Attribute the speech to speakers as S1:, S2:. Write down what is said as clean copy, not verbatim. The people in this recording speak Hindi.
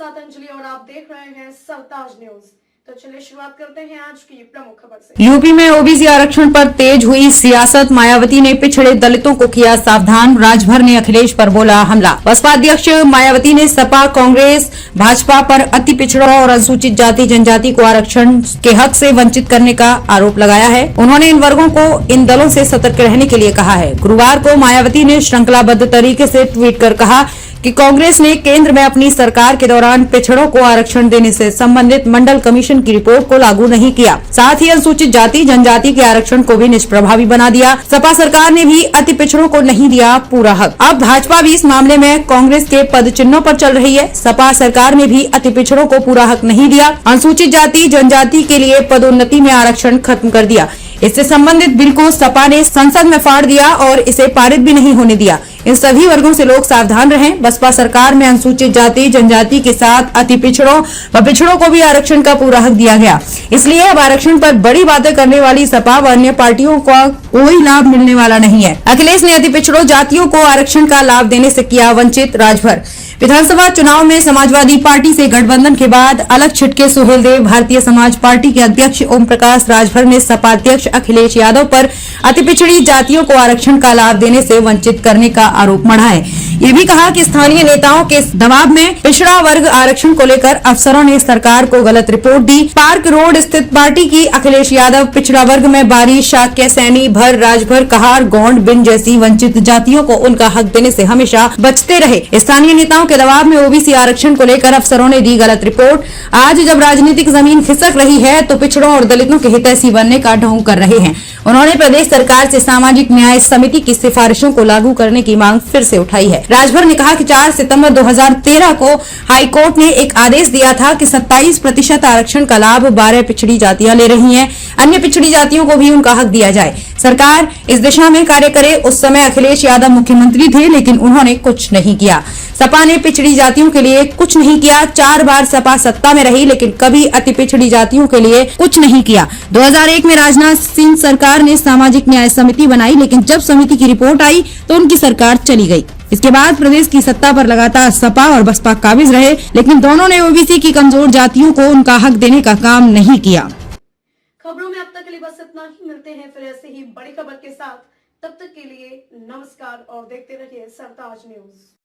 S1: साथ अंजलि और आप देख रहे हैं सरताज न्यूज। तो चलिए शुरुआत करते हैं आज की प्रमुख खबर से।
S2: यूपी में ओबीसी आरक्षण पर तेज हुई सियासत, मायावती ने पिछड़े दलितों को किया सावधान, राजभर ने अखिलेश पर बोला हमला। बसपा अध्यक्ष मायावती ने सपा, कांग्रेस, भाजपा पर अति पिछड़ों और अनुसूचित जाति जनजाति को आरक्षण के हक से वंचित करने का आरोप लगाया है। उन्होंने इन वर्गों को इन दलों से सतर्क रहने के लिए कहा है। गुरुवार को मायावती ने श्रृंखलाबद्ध तरीके से ट्वीट कर कहा कि कांग्रेस ने केंद्र में अपनी सरकार के दौरान पिछड़ों को आरक्षण देने से संबंधित मंडल कमीशन की रिपोर्ट को लागू नहीं किया, साथ ही अनुसूचित जाति जनजाति के आरक्षण को भी निष्प्रभावी बना दिया। सपा सरकार ने भी अति पिछड़ों को नहीं दिया पूरा हक। अब भाजपा भी इस मामले में कांग्रेस के पद चिन्हों पर चल रही है। सपा सरकार ने भी अति पिछड़ों को पूरा हक नहीं दिया। अनुसूचित जाति जनजाति के लिए पदोन्नति में आरक्षण खत्म कर दिया। इससे संबंधित बिल को सपा ने संसद में फाड़ दिया और इसे पारित भी नहीं होने दिया। इन सभी वर्गों से लोग सावधान रहें। बसपा सरकार में अनुसूचित जाति जनजाति के साथ अति पिछड़ों व पिछड़ों को भी आरक्षण का पूरा हक दिया गया। इसलिए अब आरक्षण पर बड़ी बातें करने वाली सपा व अन्य पार्टियों को कोई लाभ मिलने वाला नहीं है। अखिलेश ने अति पिछड़ों जातियों को आरक्षण का लाभ देने से किया वंचित, राजभर। विधानसभा चुनाव में समाजवादी पार्टी से गठबंधन के बाद अलग छिटके सुहेलदेव, भारतीय समाज पार्टी के अध्यक्ष ओम प्रकाश राजभर ने सपा अध्यक्ष अखिलेश यादव पर अति पिछड़ी जातियों को आरक्षण का लाभ देने से वंचित करने का आरोप मढ़ा है। ये भी कहा कि स्थानीय नेताओं के दबाव में पिछड़ा वर्ग आरक्षण को लेकर अफसरों ने सरकार को गलत रिपोर्ट दी। पार्क रोड स्थित पार्टी की अखिलेश यादव पिछड़ा वर्ग में बारी, शाक्य, सैनी, भर, राजभर, कहार, गोंड, बिन जैसी वंचित जातियों को उनका हक देने से हमेशा बचते रहे। स्थानीय नेताओं के दबाव में ओबीसी आरक्षण को लेकर अफसरों ने दी गलत रिपोर्ट। आज जब राजनीतिक जमीन खिसक रही है तो पिछड़ों और दलितों के हितैषी बनने का ढोंग कर रहे हैं। उन्होंने प्रदेश सरकार से सामाजिक न्याय समिति की सिफारिशों को लागू करने की मांग फिर से उठाई है। राजभर ने कहा कि 4 सितंबर 2013 को हाईकोर्ट ने एक आदेश दिया था कि 27% आरक्षण का लाभ 12 पिछड़ी जातियां ले रही हैं। अन्य पिछड़ी जातियों को भी उनका हक दिया जाए। सरकार इस दिशा में कार्य करे। उस समय अखिलेश यादव मुख्यमंत्री थे, लेकिन उन्होंने कुछ नहीं किया। सपा ने पिछड़ी जातियों के लिए कुछ नहीं किया। 4 बार सपा सत्ता में रही, लेकिन कभी अति पिछड़ी जातियों के लिए कुछ नहीं किया। 2001 में राजनाथ सिंह सरकार ने सामाजिक न्याय समिति बनाई, लेकिन जब समिति की रिपोर्ट आई तो उनकी सरकार चली गई। इसके बाद प्रदेश की सत्ता पर लगातार सपा और बसपा काबिज रहे, लेकिन दोनों ने ओबीसी की कमजोर जातियों को उनका हक देने का काम नहीं किया।
S1: खबरों में अब तक के लिए बस इतना ही। मिलते हैं फिर ऐसे ही बड़ी खबर के साथ। तब तक के लिए नमस्कार और देखते रहिए सरताज न्यूज।